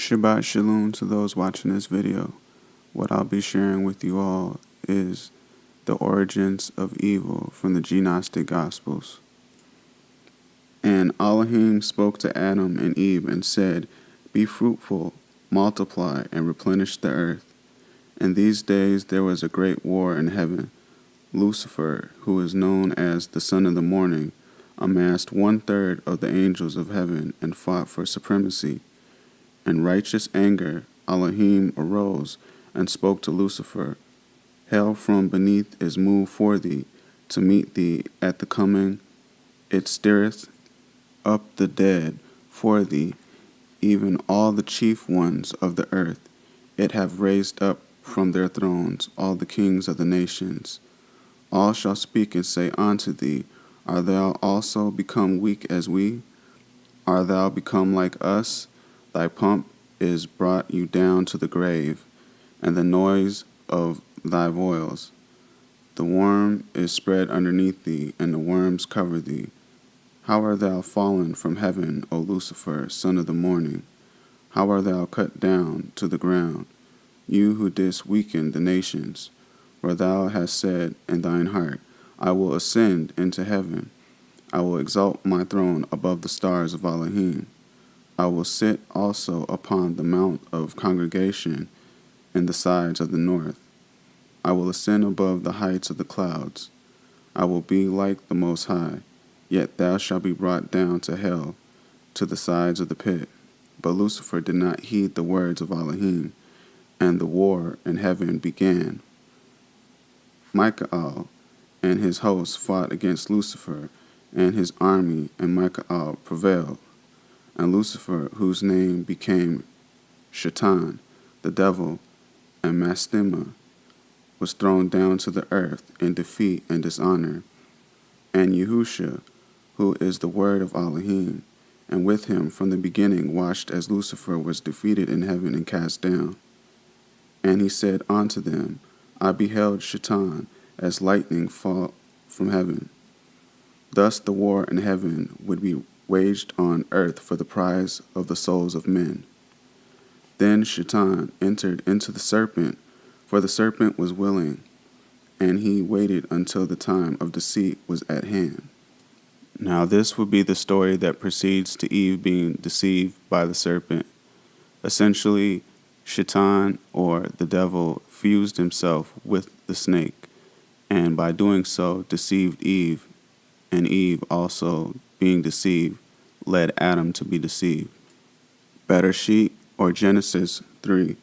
Shabbat Shalom to those watching this video. What I'll be sharing with you all is the origins of evil from the Gnostic Gospels. And Elohim spoke to Adam and Eve and said, "Be fruitful, multiply, and replenish the earth." In these days there was a great war in heaven. Lucifer, who is known as the son of the morning, amassed 1/3 of the angels of heaven and fought for supremacy. In righteous anger, Elohim arose and spoke to Lucifer. "Hell from beneath is moved for thee, to meet thee at the coming. It stirreth up the dead for thee, even all the chief ones of the earth. It hath raised up from their thrones all the kings of the nations. All shall speak and say unto thee, Art thou also become weak as we? Art thou become like us? Thy pomp is brought you down to the grave, and the noise of thy voils. The worm is spread underneath thee, and the worms cover thee. How art thou fallen from heaven, O Lucifer, son of the morning? How art thou cut down to the ground, you who didst weaken the nations? For thou hast said in thine heart, I will ascend into heaven. I will exalt my throne above the stars of Elohim. I will sit also upon the mount of congregation in the sides of the north. I will ascend above the heights of the clouds. I will be like the Most High, yet thou shalt be brought down to hell, to the sides of the pit." But Lucifer did not heed the words of Elohim, and the war in heaven began. Michael and his hosts fought against Lucifer and his army, and Michael prevailed. And Lucifer, whose name became Shaitan, the devil, and Mastema, was thrown down to the earth in defeat and dishonor. And Yahusha, who is the word of Elohim, and with him from the beginning watched as Lucifer was defeated in heaven and cast down. And he said unto them, I beheld Shaitan as lightning fall from heaven. Thus the war in heaven would be waged on earth for the prize of the souls of men. Then Shaitan entered into the serpent, for the serpent was willing, and he waited until the time of deceit was at hand. Now this would be the story that precedes to Eve being deceived by the serpent. Essentially, Shaitan, or the devil, fused himself with the snake, and by doing so deceived Eve, and Eve also being deceived led Adam to be deceived. Bereshit, or Genesis 3.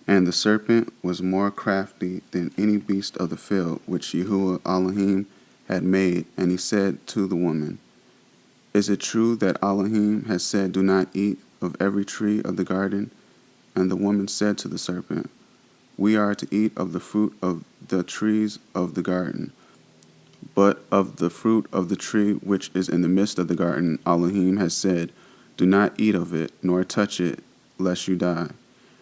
And the serpent was more crafty than any beast of the field which Yahuwah Elohim had made, and he said to the woman, Is it true that Elohim has said, Do not eat of every tree of the garden? And the woman said to the serpent, We are to eat of the fruit of the trees of the garden. But of the fruit of the tree which is in the midst of the garden, Elohim has said, Do not eat of it, nor touch it, lest you die.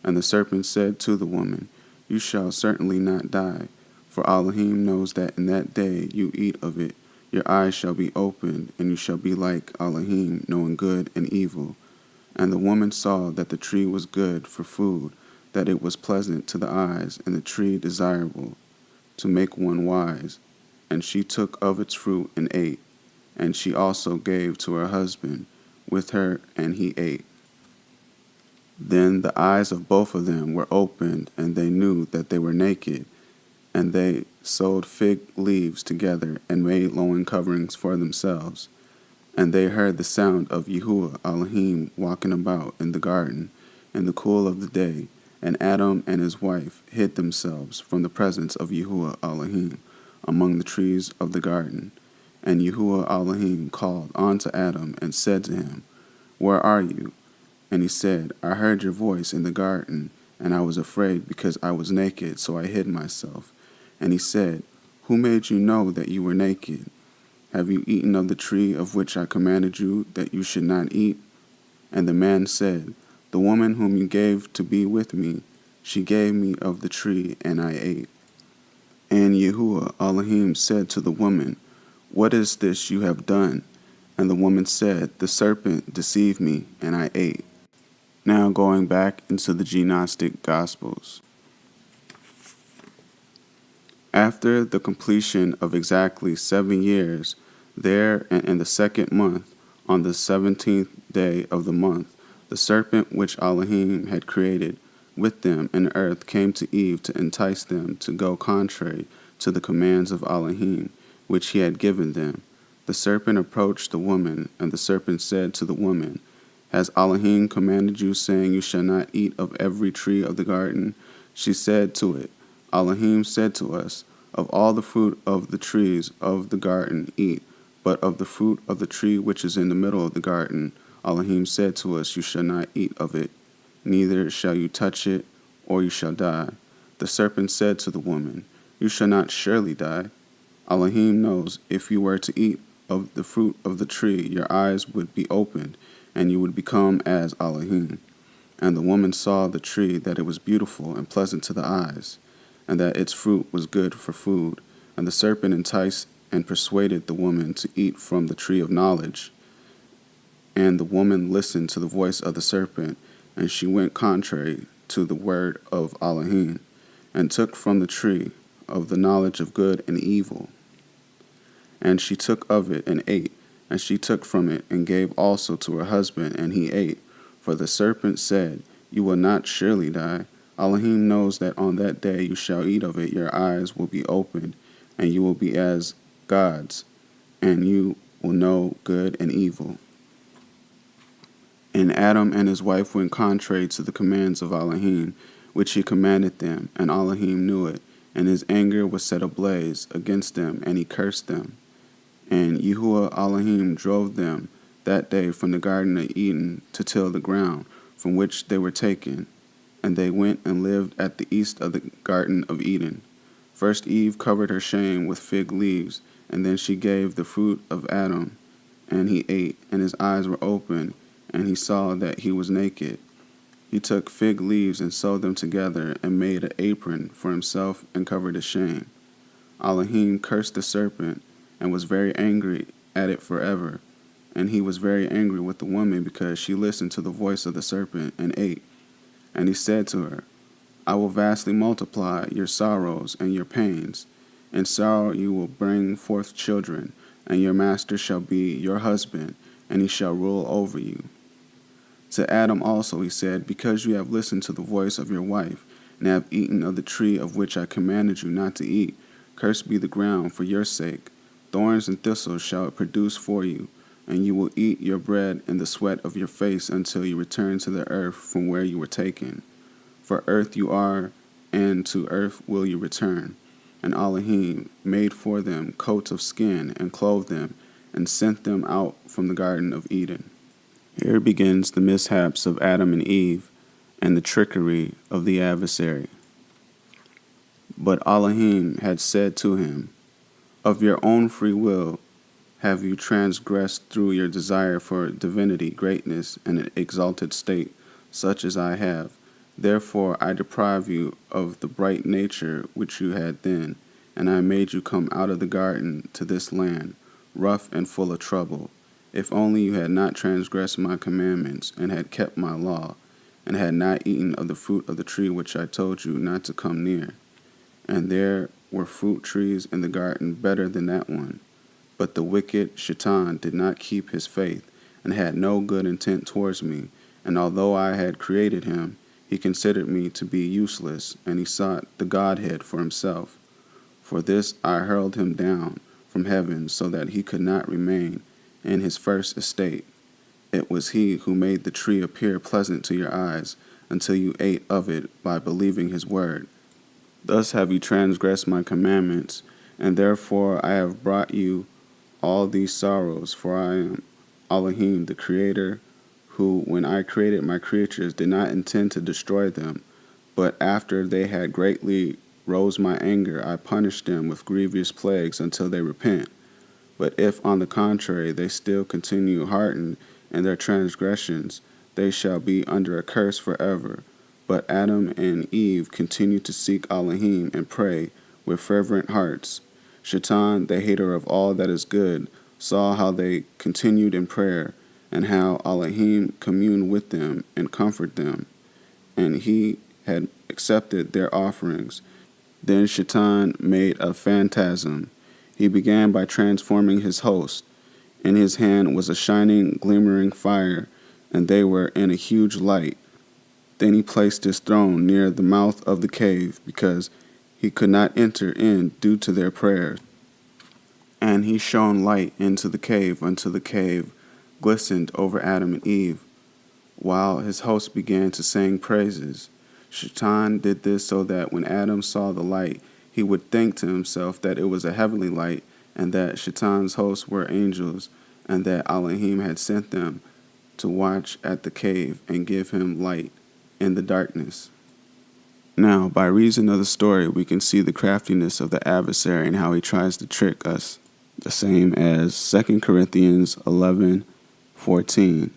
And the serpent said to the woman, You shall certainly not die, for Elohim knows that in that day you eat of it, your eyes shall be opened, and you shall be like Elohim, knowing good and evil. And the woman saw that the tree was good for food, that it was pleasant to the eyes, and the tree desirable to make one wise. And she took of its fruit and ate, and she also gave to her husband with her, and he ate. Then the eyes of both of them were opened, and they knew that they were naked, and they sewed fig leaves together and made loin coverings for themselves. And they heard the sound of Yahuwah Elohim walking about in the garden in the cool of the day, and Adam and his wife hid themselves from the presence of Yahuwah Elohim among the trees of the garden. And Yahuwah Elohim called unto Adam and said to him, Where are you? And he said, I heard your voice in the garden, and I was afraid because I was naked, so I hid myself. And he said, Who made you know that you were naked? Have you eaten of the tree of which I commanded you that you should not eat? And the man said, The woman whom you gave to be with me, she gave me of the tree, and I ate. And Yahuwah Elohim said to the woman, What is this you have done? And the woman said, The serpent deceived me, and I ate. Now going back into the Gnostic Gospels. After the completion of exactly 7 years, there and in the 2nd month, on the 17th day of the month, the serpent which Elohim had created with them in earth came to Eve to entice them to go contrary to the commands of Elohim, which he had given them. The serpent approached the woman, and the serpent said to the woman, Has Elohim commanded you, saying, You shall not eat of every tree of the garden? She said to it, Elohim said to us, Of all the fruit of the trees of the garden eat, but of the fruit of the tree which is in the middle of the garden, Elohim said to us, You shall not eat of it, neither shall you touch it, or you shall die. The serpent said to the woman, You shall not surely die. Elohim knows if you were to eat of the fruit of the tree, your eyes would be opened, and you would become as Elohim. And the woman saw the tree, that it was beautiful and pleasant to the eyes, and that its fruit was good for food. And the serpent enticed and persuaded the woman to eat from the tree of knowledge. And the woman listened to the voice of the serpent, and she went contrary to the word of Elohim, and took from the tree of the knowledge of good and evil. And she took of it and ate, and she took from it and gave also to her husband, and he ate. For the serpent said, You will not surely die. Elohim knows that on that day you shall eat of it, your eyes will be opened, and you will be as gods, and you will know good and evil. And Adam and his wife went contrary to the commands of Elohim, which he commanded them, and Elohim knew it, and his anger was set ablaze against them, and he cursed them. And Yahuwah Elohim drove them that day from the Garden of Eden to till the ground from which they were taken, and they went and lived at the east of the Garden of Eden. First Eve covered her shame with fig leaves, and then she gave the fruit of Adam, and he ate, and his eyes were opened, and he saw that he was naked. He took fig leaves and sewed them together, and made an apron for himself, and covered his shame. Elohim cursed the serpent, and was very angry at it forever. And he was very angry with the woman, because she listened to the voice of the serpent, and ate. And he said to her, I will vastly multiply your sorrows and your pains. In sorrow you will bring forth children, and your master shall be your husband, and he shall rule over you. To Adam also he said, Because you have listened to the voice of your wife, and have eaten of the tree of which I commanded you not to eat, cursed be the ground for your sake. Thorns and thistles shall it produce for you, and you will eat your bread in the sweat of your face until you return to the earth from where you were taken. For earth you are, and to earth will you return. And Elohim made for them coats of skin, and clothed them, and sent them out from the Garden of Eden. Here begins the mishaps of Adam and Eve, and the trickery of the adversary. But Elohim had said to him, Of your own free will have you transgressed through your desire for divinity, greatness, and an exalted state, such as I have. Therefore I deprive you of the bright nature which you had then, and I made you come out of the garden to this land, rough and full of trouble. If only you had not transgressed my commandments, and had kept my law, and had not eaten of the fruit of the tree which I told you not to come near. And there were fruit trees in the garden better than that one. But the wicked Shaitan did not keep his faith, and had no good intent towards me, and although I had created him, he considered me to be useless, and he sought the Godhead for himself. For this I hurled him down from heaven, so that he could not remain in his first estate. It was he who made the tree appear pleasant to your eyes, until you ate of it by believing his word. Thus have you transgressed my commandments, and therefore I have brought you all these sorrows, for I am Elohim, the Creator, who, when I created my creatures, did not intend to destroy them, but after they had greatly rose my anger, I punished them with grievous plagues until they repent. But if, on the contrary, they still continue hardened in their transgressions, they shall be under a curse forever. But Adam and Eve continued to seek Elohim and pray with fervent hearts. Shaitan, the hater of all that is good, saw how they continued in prayer, and how Elohim communed with them and comforted them, and he had accepted their offerings. Then Shaitan made a phantasm. He began by transforming his host. In his hand was a shining, glimmering fire, and they were in a huge light. Then he placed his throne near the mouth of the cave, because he could not enter in due to their prayers. And he shone light into the cave until the cave glistened over Adam and Eve, while his host began to sing praises. Shaitan did this so that when Adam saw the light, he would think to himself that it was a heavenly light, and that Shaitan's hosts were angels, and that Elohim had sent them to watch at the cave and give him light in the darkness. Now, by reason of the story, we can see the craftiness of the adversary and how he tries to trick us, the same as 2 Corinthians 11:14.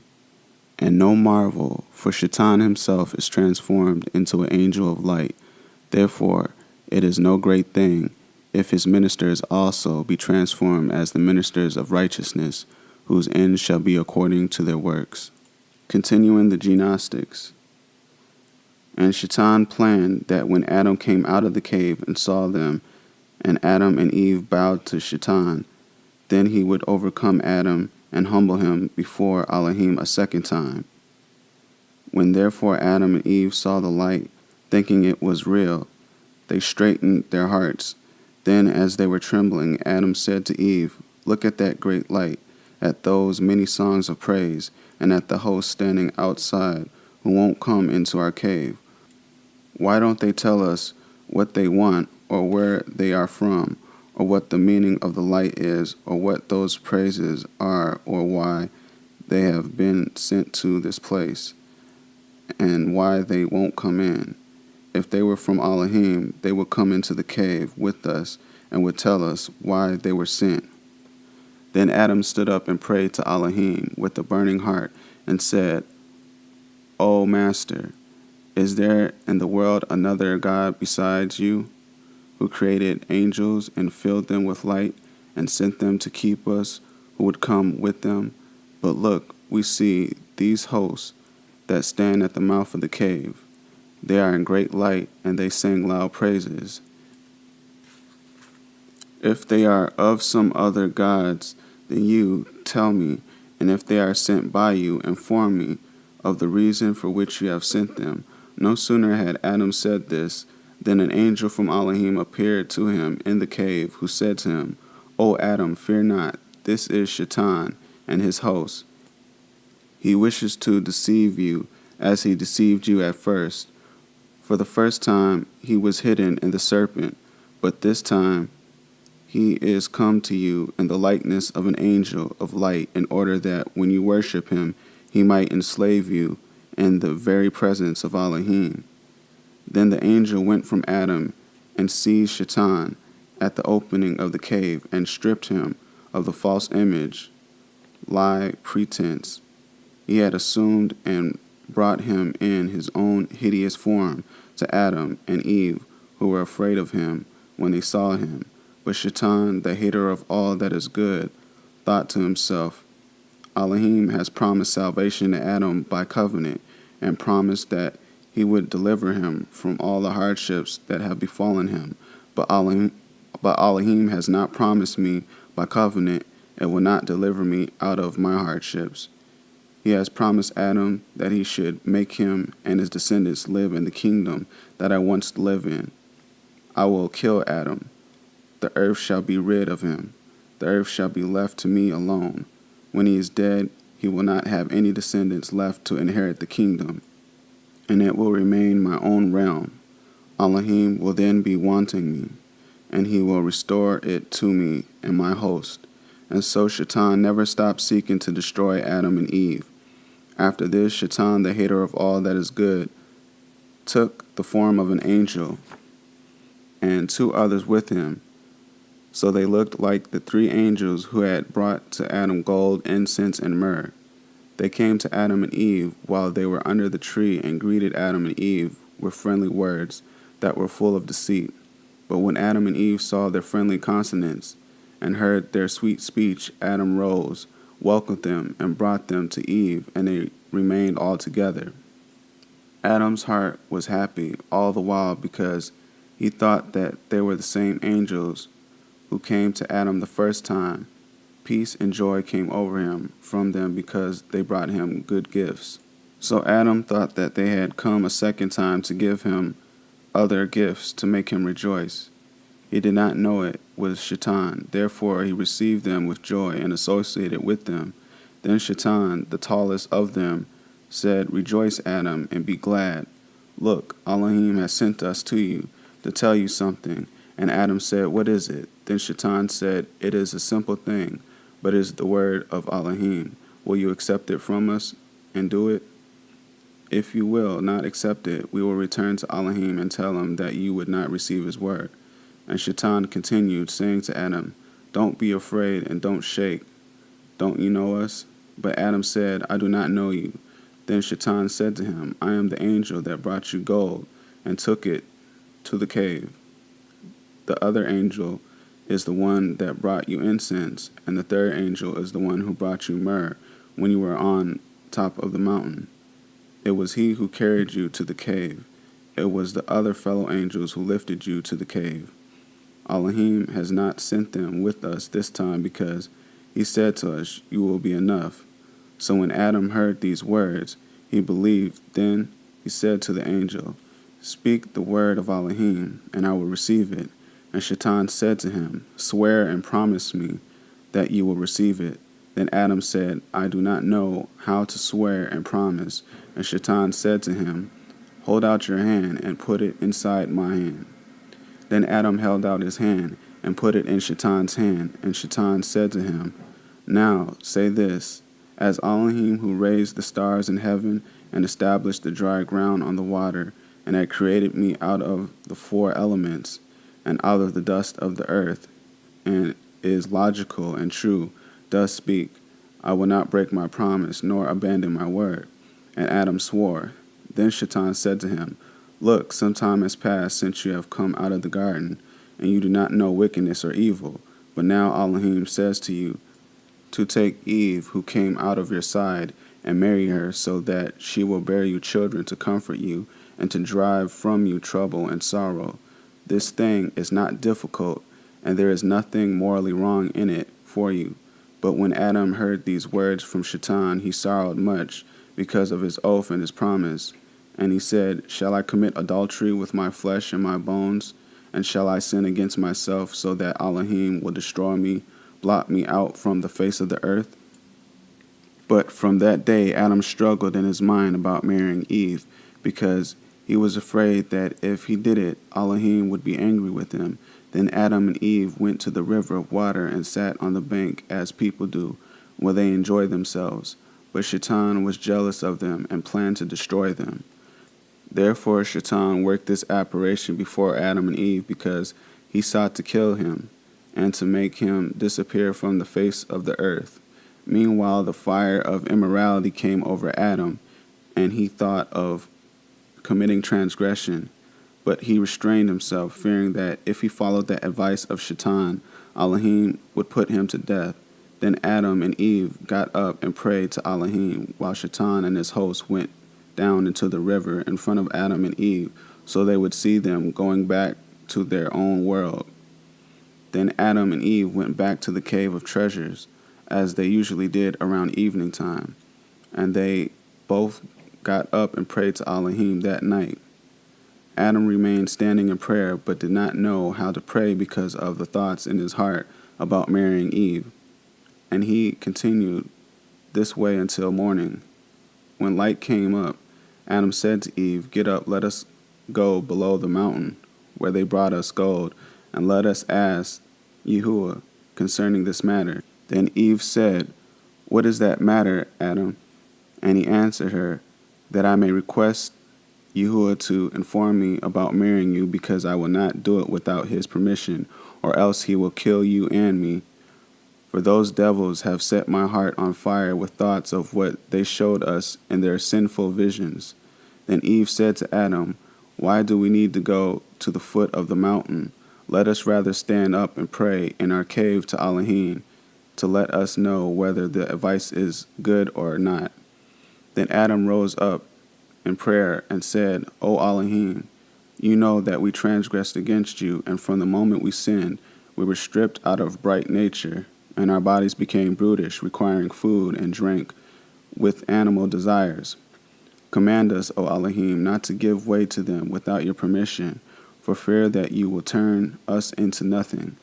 And no marvel, for Shaitan himself is transformed into an angel of light. Therefore, it is no great thing if his ministers also be transformed as the ministers of righteousness, whose end shall be according to their works. Continuing the Gnostics. And Shaitan planned that when Adam came out of the cave and saw them, and Adam and Eve bowed to Shaitan, then he would overcome Adam and humble him before Elohim a second time. When therefore Adam and Eve saw the light, thinking it was real, they straightened their hearts. Then as they were trembling, Adam said to Eve, "Look at that great light, at those many songs of praise, and at the host standing outside, who won't come into our cave. Why don't they tell us what they want, or where they are from, or what the meaning of the light is, or what those praises are, or why they have been sent to this place, and why they won't come in? If they were from Elohim, they would come into the cave with us and would tell us why they were sent." Then Adam stood up and prayed to Elohim with a burning heart and said, "O Master, is there in the world another God besides you, who created angels and filled them with light and sent them to keep us who would come with them? But look, we see these hosts that stand at the mouth of the cave. They are in great light, and they sing loud praises. If they are of some other gods, then you tell me, and if they are sent by you, inform me of the reason for which you have sent them." No sooner had Adam said this than an angel from Elohim appeared to him in the cave, who said to him, "O Adam, fear not, this is Shaitan and his host. He wishes to deceive you as he deceived you at first. For the first time he was hidden in the serpent, but this time he is come to you in the likeness of an angel of light, in order that when you worship him, he might enslave you in the very presence of Elohim." Then the angel went from Adam and seized Shaitan at the opening of the cave and stripped him of the false image, lie, pretense he had assumed, and brought him in his own hideous form to Adam and Eve, who were afraid of him when they saw him. But Shaitan, the hater of all that is good, thought to himself, "Elohim has promised salvation to Adam by covenant, and promised that he would deliver him from all the hardships that have befallen him. But Elohim has not promised me by covenant, and will not deliver me out of my hardships. He has promised Adam that he should make him and his descendants live in the kingdom that I once lived in. I will kill Adam. The earth shall be rid of him. The earth shall be left to me alone. When he is dead, he will not have any descendants left to inherit the kingdom, and it will remain my own realm. Elohim will then be wanting me, and he will restore it to me and my host." And so Shaitan never stopped seeking to destroy Adam and Eve. After this, Shaitan, the hater of all that is good, took the form of an angel and 2 others with him. So they looked like the 3 angels who had brought to Adam gold, incense, and myrrh. They came to Adam and Eve while they were under the tree and greeted Adam and Eve with friendly words that were full of deceit. But when Adam and Eve saw their friendly consonants and heard their sweet speech, Adam rose, welcomed them and brought them to Eve, and they remained all together. Adam's heart was happy all the while because he thought that they were the same angels who came to Adam the first time. Peace and joy came over him from them because they brought him good gifts. So Adam thought that they had come a second time to give him other gifts to make him rejoice. He did not know it was Shaitan, therefore he received them with joy and associated with them. Then Shaitan, the tallest of them, said, "Rejoice, Adam, and be glad. Look, Elohim has sent us to you to tell you something." And Adam said, "What is it?" Then Shaitan said, "It is a simple thing, but it is the word of Elohim. Will you accept it from us and do it? If you will not accept it, we will return to Elohim and tell him that you would not receive his word." And Shaitan continued, saying to Adam, "Don't be afraid and don't shake. Don't you know us?" But Adam said, "I do not know you." Then Shaitan said to him, "I am the angel that brought you gold and took it to the cave. The other angel is the one that brought you incense, and the third angel is the one who brought you myrrh when you were on top of the mountain. It was he who carried you to the cave. It was the other fellow angels who lifted you to the cave. Elohim has not sent them with us this time because he said to us, 'You will be enough.'" So when Adam heard these words, he believed. Then he said to the angel, "Speak the word of Elohim, and I will receive it." And Shaitan said to him, "Swear and promise me that you will receive it." Then Adam said, "I do not know how to swear and promise." And Shaitan said to him, "Hold out your hand and put it inside my hand." Then Adam held out his hand and put it in Shaitan's hand. And Shaitan said to him, "Now say this, as Elohim who raised the stars in heaven and established the dry ground on the water, and had created me out of the four elements and out of the dust of the earth, and is logical and true, does speak, I will not break my promise nor abandon my word." And Adam swore. Then Shaitan said to him, "Look, some time has passed since you have come out of the garden, and you do not know wickedness or evil. But now Elohim says to you to take Eve, who came out of your side, and marry her, so that she will bear you children to comfort you, and to drive from you trouble and sorrow. This thing is not difficult, and there is nothing morally wrong in it for you." But when Adam heard these words from Shaitan, he sorrowed much because of his oath and his promise. And he said, "Shall I commit adultery with my flesh and my bones? And shall I sin against myself so that Elohim will destroy me, blot me out from the face of the earth?" But from that day Adam struggled in his mind about marrying Eve, because he was afraid that if he did it, Elohim would be angry with him. Then Adam and Eve went to the river of water and sat on the bank as people do, where they enjoy themselves. But Shaitan was jealous of them and planned to destroy them. Therefore Shaitan worked this apparition before Adam and Eve, because he sought to kill him and to make him disappear from the face of the earth. Meanwhile the fire of immorality came over Adam, and he thought of committing transgression. But he restrained himself, fearing that if he followed the advice of Shaitan, Elohim would put him to death. Then Adam and Eve got up and prayed to Elohim, while Shaitan and his hosts went down into the river in front of Adam and Eve, so they would see them going back to their own world. Then Adam and Eve went back to the cave of treasures, as they usually did around evening time, and they both got up and prayed to Elohim that night. Adam remained standing in prayer, but did not know how to pray because of the thoughts in his heart about marrying Eve. And he continued this way until morning. When light came up, Adam said to Eve, "Get up, let us go below the mountain, where they brought us gold, and let us ask Yahuwah concerning this matter." Then Eve said, "What is that matter, Adam?" And he answered her, "That I may request Yahuwah to inform me about marrying you, because I will not do it without his permission, or else he will kill you and me. For those devils have set my heart on fire with thoughts of what they showed us in their sinful visions." Then Eve said to Adam, "Why do we need to go to the foot of the mountain? Let us rather stand up and pray in our cave to Elohim. to let us know whether the advice is good or not. Then Adam rose up in prayer and said, O Elohim, you know that we transgressed against you, and from the moment we sinned, we were stripped out of bright nature, and our bodies became brutish, requiring food and drink with animal desires. Command us, O Elohim, not to give way to them without your permission, for fear that you will turn us into nothing.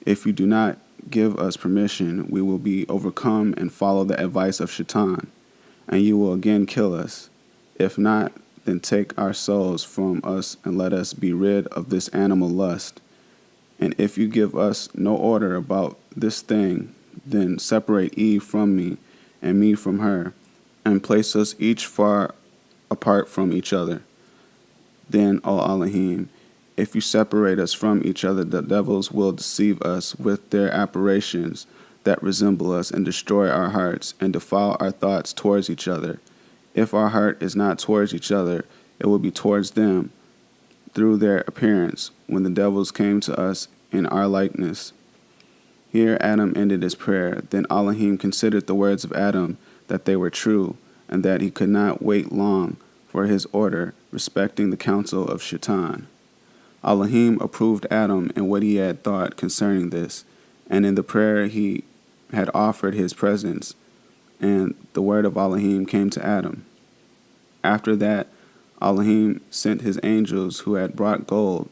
If you do not give us permission, we will be overcome and follow the advice of Shaitan, and you will again kill us. If not, then take our souls from us and let us be rid of this animal lust. And if you give us no order about this thing, then separate Eve from me and me from her, and place us each far apart from each other. Then, O Elohim, if you separate us from each other, the devils will deceive us with their apparitions that resemble us and destroy our hearts and defile our thoughts towards each other. If our heart is not towards each other, it will be towards them through their appearance when the devils came to us in our likeness. Here Adam ended his prayer. Then Elohim considered the words of Adam, that they were true, and that he could not wait long for his order respecting the counsel of Shaitan. Elohim approved Adam in what he had thought concerning this, and in the prayer he had offered his presence, and the word of Elohim came to Adam. After that, Elohim sent his angels who had brought gold,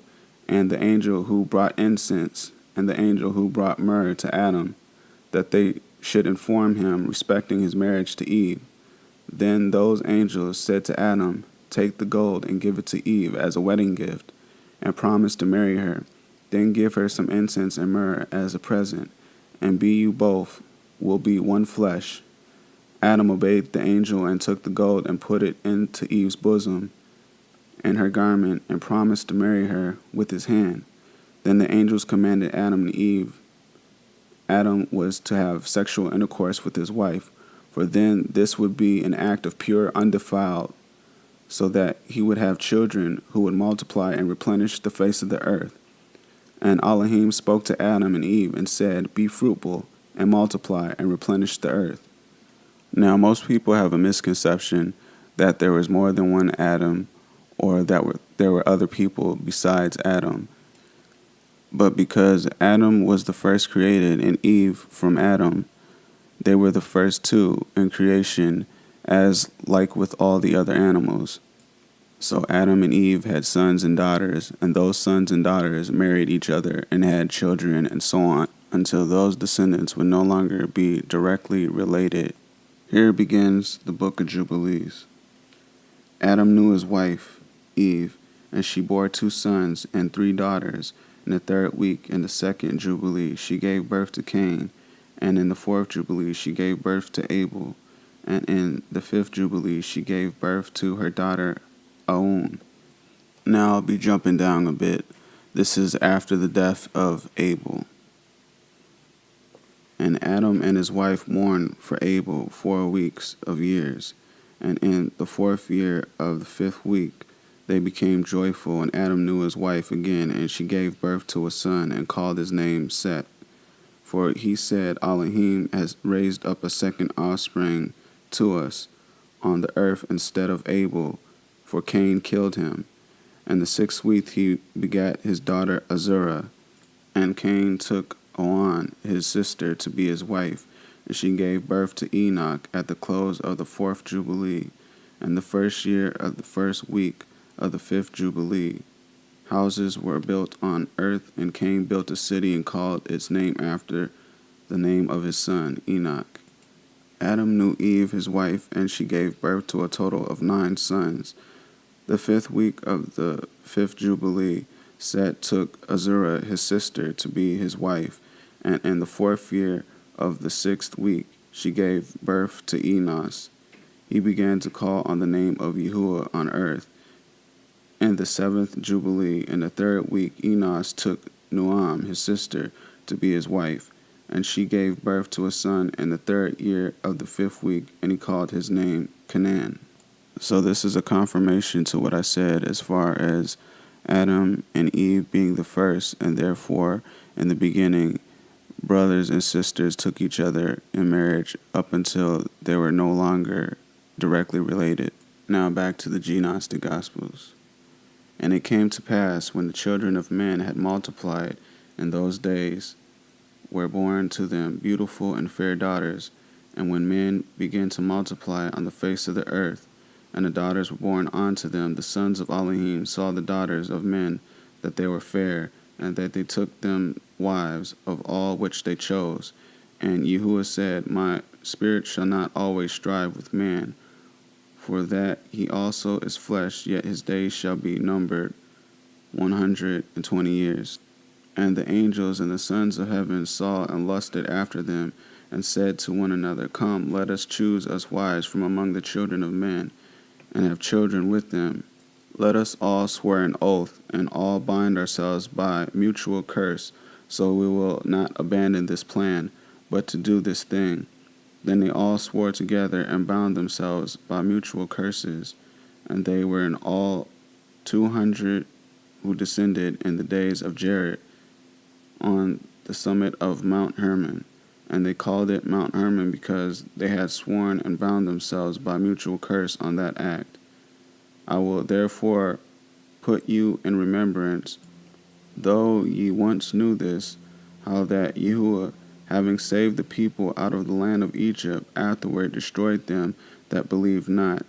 and the angel who brought incense, and the angel who brought myrrh to Adam, that they should inform him respecting his marriage to Eve. Then those angels said to Adam, Take the gold and give it to Eve as a wedding gift, and promise to marry her. Then give her some incense and myrrh as a present, and you both will be one flesh. Adam obeyed the angel and took the gold and put it into Eve's bosom and her garment, and promised to marry her with his hand. Then the angels commanded Adam and Eve. Adam was to have sexual intercourse with his wife, for then this would be an act of pure undefiled, so that he would have children who would multiply and replenish the face of the earth. And Elohim spoke to Adam and Eve and said, Be fruitful and multiply and replenish the earth. Now most people have a misconception that there was more than one Adam, or that there were other people besides Adam. But because Adam was the first created and Eve from Adam, they were the first two in creation, as like with all the other animals. So Adam and Eve had sons and daughters, and those sons and daughters married each other and had children, and so on, until those descendants would no longer be directly related. Here begins the book of Jubilees. Adam knew his wife, Eve, and she bore 2 sons and 3 daughters. In the 3rd week, in the 2nd Jubilee, she gave birth to Cain, and in the 4th Jubilee, she gave birth to Abel, and in the 5th Jubilee, she gave birth to her daughter Aun. Now I'll be jumping down a bit. This is after the death of Abel. And Adam and his wife mourned for Abel 4 weeks of years, and in the 4th year of the 5th week, they became joyful, and Adam knew his wife again, and she gave birth to a son, and called his name Set. For he said, Elohim has raised up a second offspring to us on the earth instead of Abel, for Cain killed him. And the 6th week he begat his daughter Azurah, and Cain took Oan, his sister, to be his wife, and she gave birth to Enoch at the close of the 4th Jubilee, and the 1st year of the 1st week of the 5th Jubilee. Houses were built on earth, and Cain built a city and called its name after the name of his son, Enoch. Adam knew Eve, his wife, and she gave birth to a total of 9 sons. The 5th week of the 5th Jubilee, Set took Azurah, his sister, to be his wife, and in the 4th year of the 6th week, she gave birth to Enos. He began to call on the name of Yahuwah on earth. In the 7th Jubilee, in the 3rd week, Enos took Nuam, his sister, to be his wife, and she gave birth to a son in the 3rd year of the 5th week, and he called his name Canaan. So this is a confirmation to what I said as far as Adam and Eve being the first, and therefore in the beginning brothers and sisters took each other in marriage up until they were no longer directly related. Now back to the Gnostic Gospels. And it came to pass, when the children of men had multiplied in those days, were born to them beautiful and fair daughters, and when men began to multiply on the face of the earth, and the daughters were born unto them, the sons of Elohim saw the daughters of men that they were fair, and that they took them wives of all which they chose. And Yahuwah said, My spirit shall not always strive with man, for that he also is flesh, yet his days shall be numbered 120 years. And the angels and the sons of heaven saw and lusted after them, and said to one another, Come, let us choose us wives from among the children of men, and have children with them. Let us all swear an oath, and all bind ourselves by mutual curse, so we will not abandon this plan, but to do this thing. Then they all swore together and bound themselves by mutual curses, and they were in all 200 who descended in the days of Jared on the summit of Mount Hermon. And they called it Mount Hermon because they had sworn and bound themselves by mutual curse on that act. I will therefore put you in remembrance, though ye once knew this, how that Yahuwah, having saved the people out of the land of Egypt, afterward destroyed them that believed not,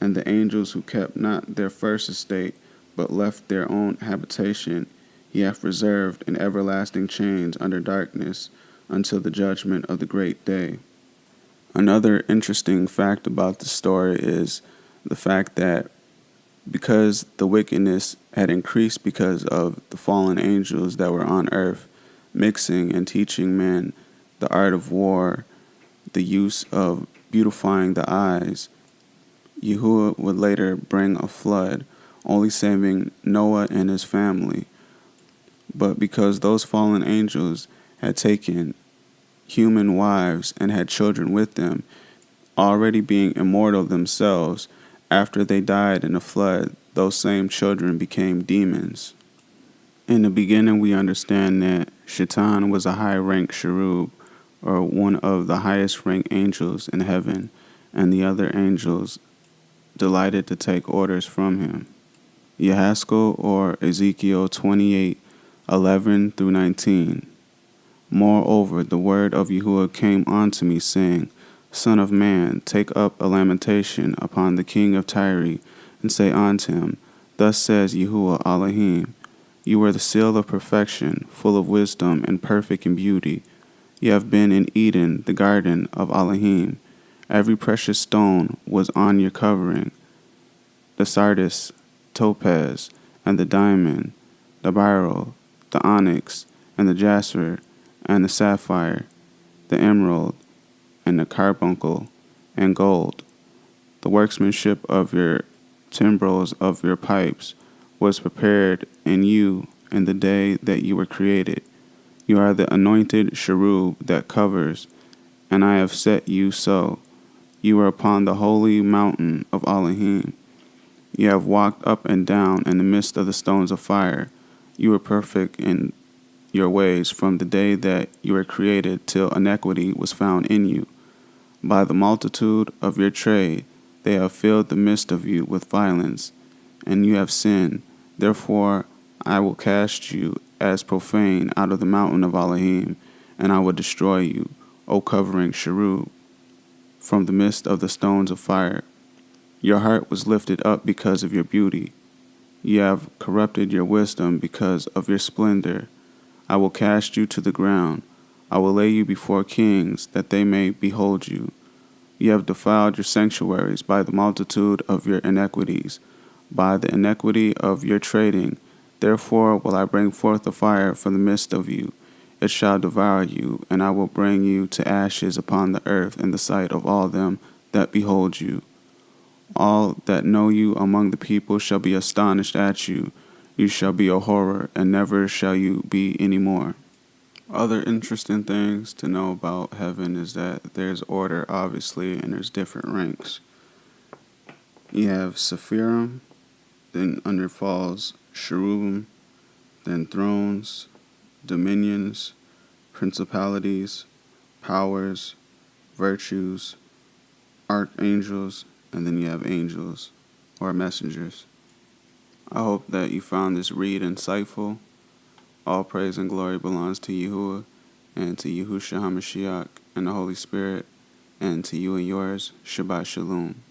and the angels who kept not their first estate, but left their own habitation, he hath reserved in everlasting chains under darkness, until the judgment of the great day. Another interesting fact about the story is the fact that because the wickedness had increased because of the fallen angels that were on earth, mixing and teaching men the art of war, the use of beautifying the eyes, Yahuwah would later bring a flood, only saving Noah and his family. But because those fallen angels had taken human wives and had children with them, already being immortal themselves, after they died in a flood, those same children became demons. In the beginning, we understand that Shaitan was a high-ranked cherub, or one of the highest-ranked angels in heaven, and the other angels delighted to take orders from him. Yahaskel, or Ezekiel 28:11 through 19. Moreover, the word of Yahuwah came unto me, saying, Son of man, take up a lamentation upon the king of Tyre, and say unto him, Thus says Yahuwah Elohim, You are the seal of perfection, full of wisdom and perfect in beauty. You have been in Eden, the garden of Elohim. Every precious stone was on your covering, the sardius, topaz, and the diamond, the beryl, the onyx, and the jasper, and the sapphire, the emerald, and the carbuncle, and gold. The workmanship of your timbrels of your pipes was prepared in you in the day that you were created. You are the anointed cherub that covers, and I have set you so. You are upon the holy mountain of Elohim. You have walked up and down in the midst of the stones of fire. You were perfect in your ways from the day that you were created till iniquity was found in you. By the multitude of your trade they have filled the midst of you with violence, and you have sinned. Therefore I will cast you as profane out of the mountain of Elohim, and I will destroy you, O covering cherub, from the midst of the stones of fire. Your heart was lifted up because of your beauty. You have corrupted your wisdom because of your splendor. I will cast you to the ground. I will lay you before kings, that they may behold you. You have defiled your sanctuaries by the multitude of your iniquities, by the iniquity of your trading. Therefore will I bring forth a fire from the midst of you. It shall devour you, and I will bring you to ashes upon the earth in the sight of all them that behold you. All that know you among the people shall be astonished at you. You shall be a horror, and never shall you be any more. Other interesting things to know about heaven is that there's order, obviously, and there's different ranks. You have Sephirim, then under falls cherubim, then thrones, dominions, principalities, powers, virtues, archangels, and then you have angels or messengers. I hope that you found this read insightful. All praise and glory belongs to Yahuwah and to Yahushua HaMashiach and the Holy Spirit, and to you and yours. Shabbat Shalom.